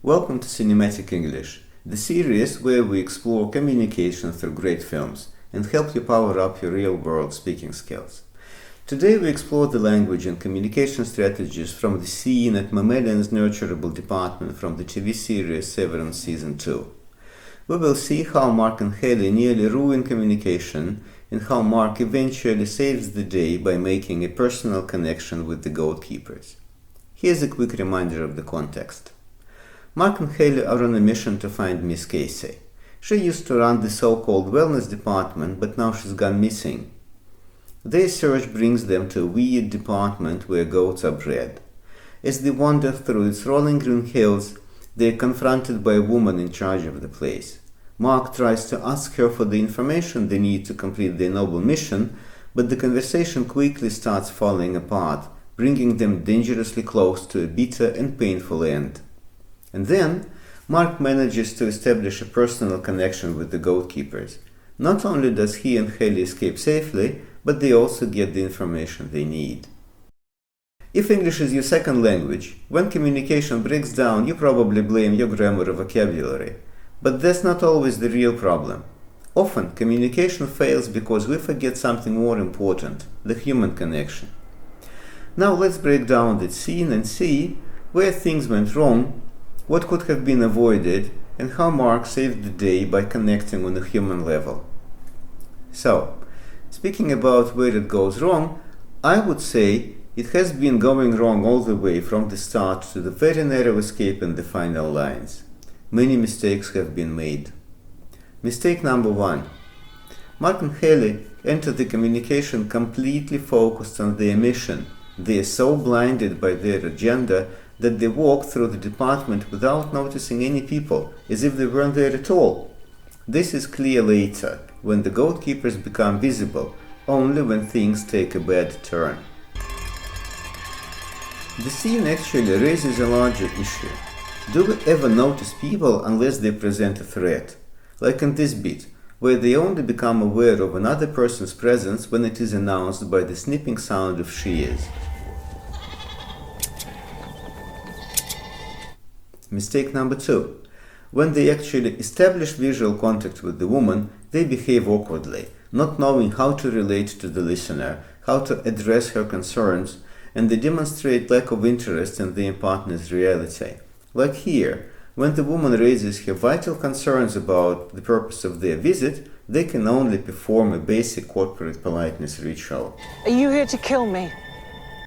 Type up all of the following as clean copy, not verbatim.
Welcome to Cinematic English, the series where we explore communication through great films and help you power up your real-world speaking skills. Today we explore the language and communication strategies from the scene at Mammalian's Nurturable Department from the TV series Severance Season 2. We will see how Mark and Helly nearly ruin communication and how Mark eventually saves the day by making a personal connection with the goalkeepers. Here's a quick reminder of the context. Mark and Helly are on a mission to find Miss Casey. She used to run the so-called wellness department, but now she's gone missing. Their search brings them to a weird department where goats are bred. As they wander through its rolling green hills, they are confronted by a woman in charge of the place. Mark tries to ask her for the information they need to complete their noble mission, but the conversation quickly starts falling apart, bringing them dangerously close to a bitter and painful end. And then, Mark manages to establish a personal connection with the goalkeepers. Not only does he and Helly escape safely, but they also get the information they need. If English is your second language, when communication breaks down, you probably blame your grammar or vocabulary. But that's not always the real problem. Often, communication fails because we forget something more important, the human connection. Now let's break down that scene and see where things went wrong, what could have been avoided, and how Mark saved the day by connecting on a human level. So, speaking about where it goes wrong, I would say it has been going wrong all the way from the start to the very narrow escape in the final lines. Many mistakes have been made. Mistake number 1. Mark and Helly enter the communication completely focused on their mission. They are so blinded by their agenda that they walk through the department without noticing any people, as if they weren't there at all. This is clear later, when the goalkeepers become visible, only when things take a bad turn. The scene actually raises a larger issue. Do we ever notice people unless they present a threat? Like in this bit, where they only become aware of another person's presence when it is announced by the snipping sound of shears. Mistake number 2. When they actually establish visual contact with the woman, they behave awkwardly, not knowing how to relate to the listener, how to address her concerns, and they demonstrate lack of interest in their partner's reality. Like here, when the woman raises her vital concerns about the purpose of their visit, they can only perform a basic corporate politeness ritual. Are you here to kill me?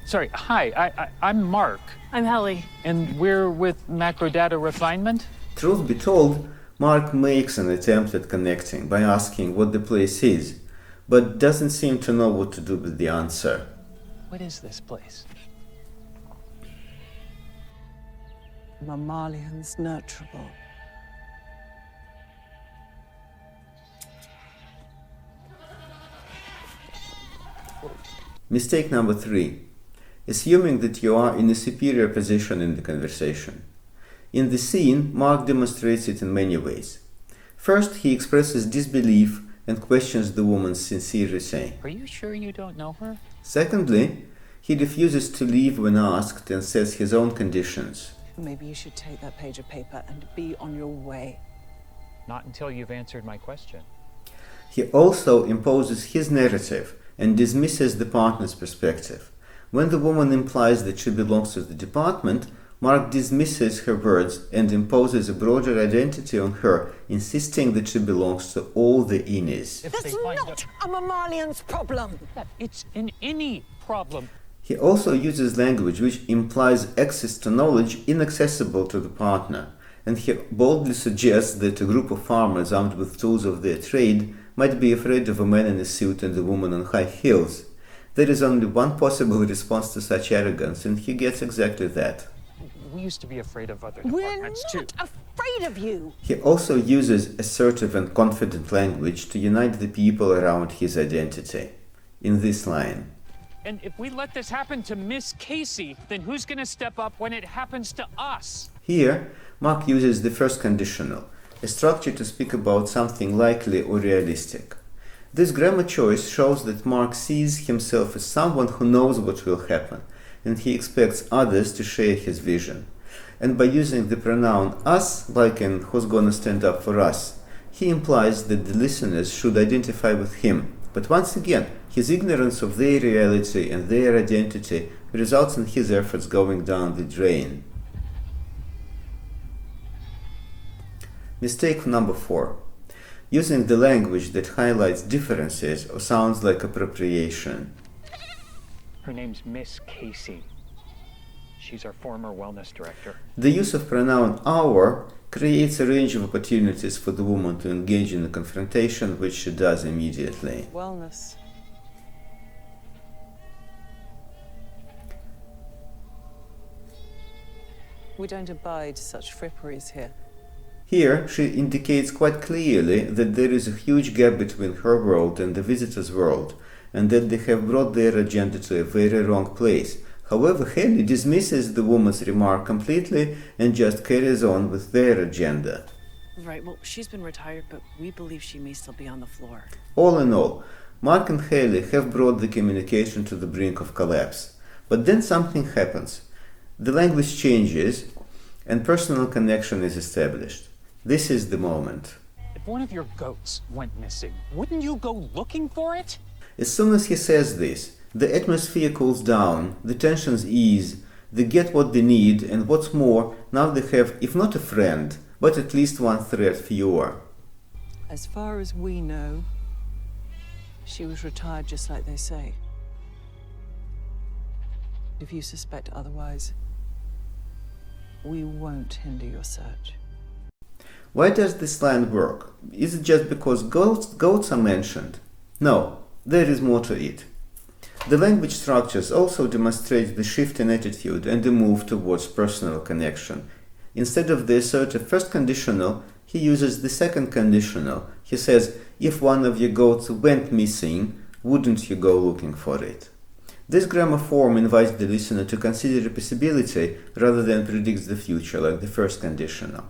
Sorry, hi, I'm Mark. I'm Helly. And we're with Macrodata Refinement? Truth be told, Mark makes an attempt at connecting by asking what the place is, but doesn't seem to know what to do with the answer. What is this place? Mammalian's Nurturable. Mistake number 3. Assuming that you are in a superior position in the conversation. In the scene, Mark demonstrates it in many ways. First, he expresses disbelief and questions the woman's sincerity. Are you sure you don't know her? Secondly, he refuses to leave when asked and sets his own conditions. Maybe you should take that page of paper and be on your way. Not until you've answered my question. He also imposes his narrative and dismisses the partner's perspective. When the woman implies that she belongs to the department, Mark dismisses her words and imposes a broader identity on her, insisting that she belongs to all the innies. That's not a mammalian's problem. It's an any problem. He also uses language which implies access to knowledge inaccessible to the partner, and he boldly suggests that a group of farmers armed with tools of their trade might be afraid of a man in a suit and a woman on high heels. There is only one possible response to such arrogance, and he gets exactly that. We used to be afraid of other We're departments too. not afraid of you. He also uses assertive and confident language to unite the people around his identity. In this line, And if we let this happen to Miss Casey, then who's going to step up when it happens to us? here, Mark uses the first conditional, a structure to speak about something likely or realistic. This grammar choice shows that Mark sees himself as someone who knows what will happen, and he expects others to share his vision. and by using the pronoun us, like in who's gonna stand up for us, he implies that the listeners should identify with him. But once again, his ignorance of their reality and their identity results in his efforts going down the drain. Mistake number 4. Using the language that highlights differences or sounds like appropriation. Her name's Miss Casey. She's our former wellness director. The use of pronoun our creates a range of opportunities for the woman to engage in a confrontation, which she does immediately. Wellness. We don't abide such fripperies here. Here, she indicates quite clearly that there is a huge gap between her world and the visitor's world, and that they have brought their agenda to a very wrong place. However, Helly dismisses the woman's remark completely and just carries on with their agenda. Right, well, she's been retired, but we believe she may still be on the floor. All in all, Mark and Helly have brought the communication to the brink of collapse. But then something happens. The language changes, and personal connection is established. This is the moment. If one of your goats went missing, wouldn't you go looking for it? As soon as he says this, the atmosphere cools down, the tensions ease, they get what they need, and what's more, now they have, if not a friend, but at least one threat fewer. As far as we know, she was retired just like they say. If you suspect otherwise, we won't hinder your search. Why does this line work? Is it just because goats are mentioned? No, there is more to it. The language structures also demonstrate the shift in attitude and the move towards personal connection. Instead of the assertive first conditional, he uses the second conditional. He says, if one of your goats went missing, wouldn't you go looking for it? This grammar form invites the listener to consider a possibility rather than predicts the future, like the first conditional.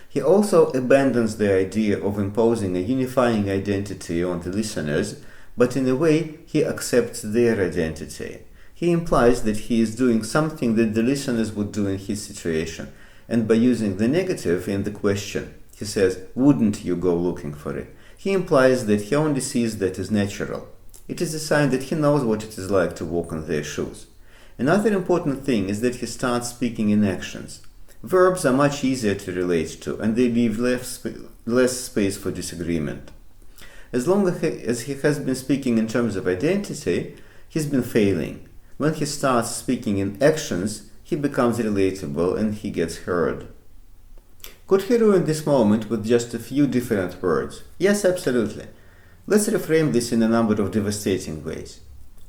He also abandons the idea of imposing a unifying identity on the listeners, but in a way he accepts their identity. He implies that he is doing something that the listeners would do in his situation, and by using the negative in the question, he says, wouldn't you go looking for it? He implies that he only sees that as natural. It is a sign that he knows what it is like to walk in their shoes. Another important thing is that he starts speaking in actions. Verbs are much easier to relate to, and they leave less space for disagreement. As long as he has been speaking in terms of identity, he's been failing. When he starts speaking in actions, he becomes relatable and he gets heard. Could he ruin this moment with just a few different words? Yes, absolutely. Let's reframe this in a number of devastating ways.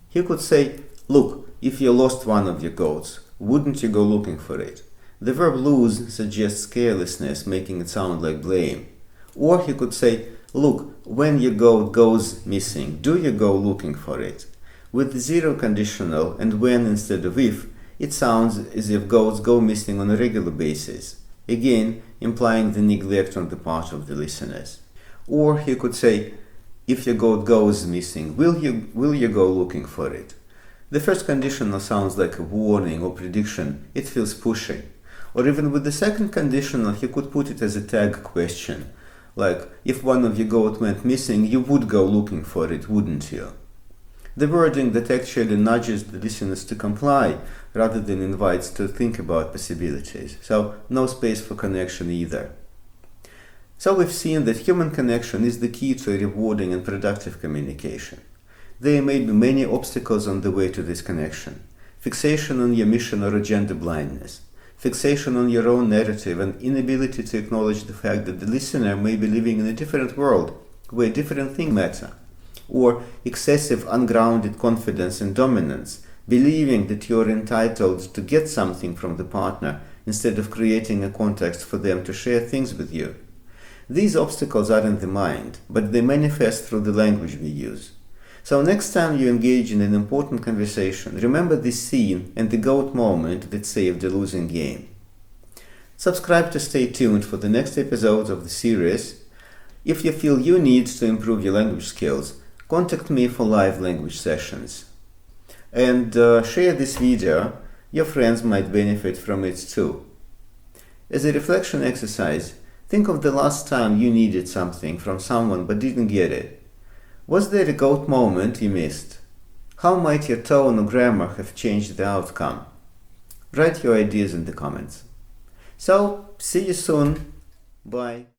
He could say, look, if you lost one of your goats, wouldn't you go looking for it? The verb lose suggests carelessness, making it sound like blame. Or he could say, look, when your goat goes missing, do you go looking for it? With the zero conditional and when instead of if, it sounds as if goats go missing on a regular basis, again implying the neglect on the part of the listeners. Or he could say, if your goat goes missing, will you go looking for it? The first conditional sounds like a warning or prediction, it feels pushy. Or even with the second conditional, he could put it as a tag question, like, if one of your goats went missing, you would go looking for it, wouldn't you? The wording that actually nudges the listeners to comply, rather than invites to think about possibilities, so no space for connection either. So we've seen that human connection is the key to a rewarding and productive communication. There may be many obstacles on the way to this connection. Fixation on your mission or agenda blindness. Fixation on your own narrative and inability to acknowledge the fact that the listener may be living in a different world where different things matter. Or excessive ungrounded confidence and dominance, believing that you're entitled to get something from the partner instead of creating a context for them to share things with you. These obstacles are in the mind, but they manifest through the language we use. So next time you engage in an important conversation, remember this scene and the goat moment that saved a losing game. Subscribe to stay tuned for the next episodes of the series. If you feel you need to improve your language skills, contact me for live language sessions. And share this video, your friends might benefit from it too. As a reflection exercise, think of the last time you needed something from someone but didn't get it. Was there a GOAT moment you missed? How might your tone or grammar have changed the outcome? Write your ideas in the comments. So, see you soon. Bye.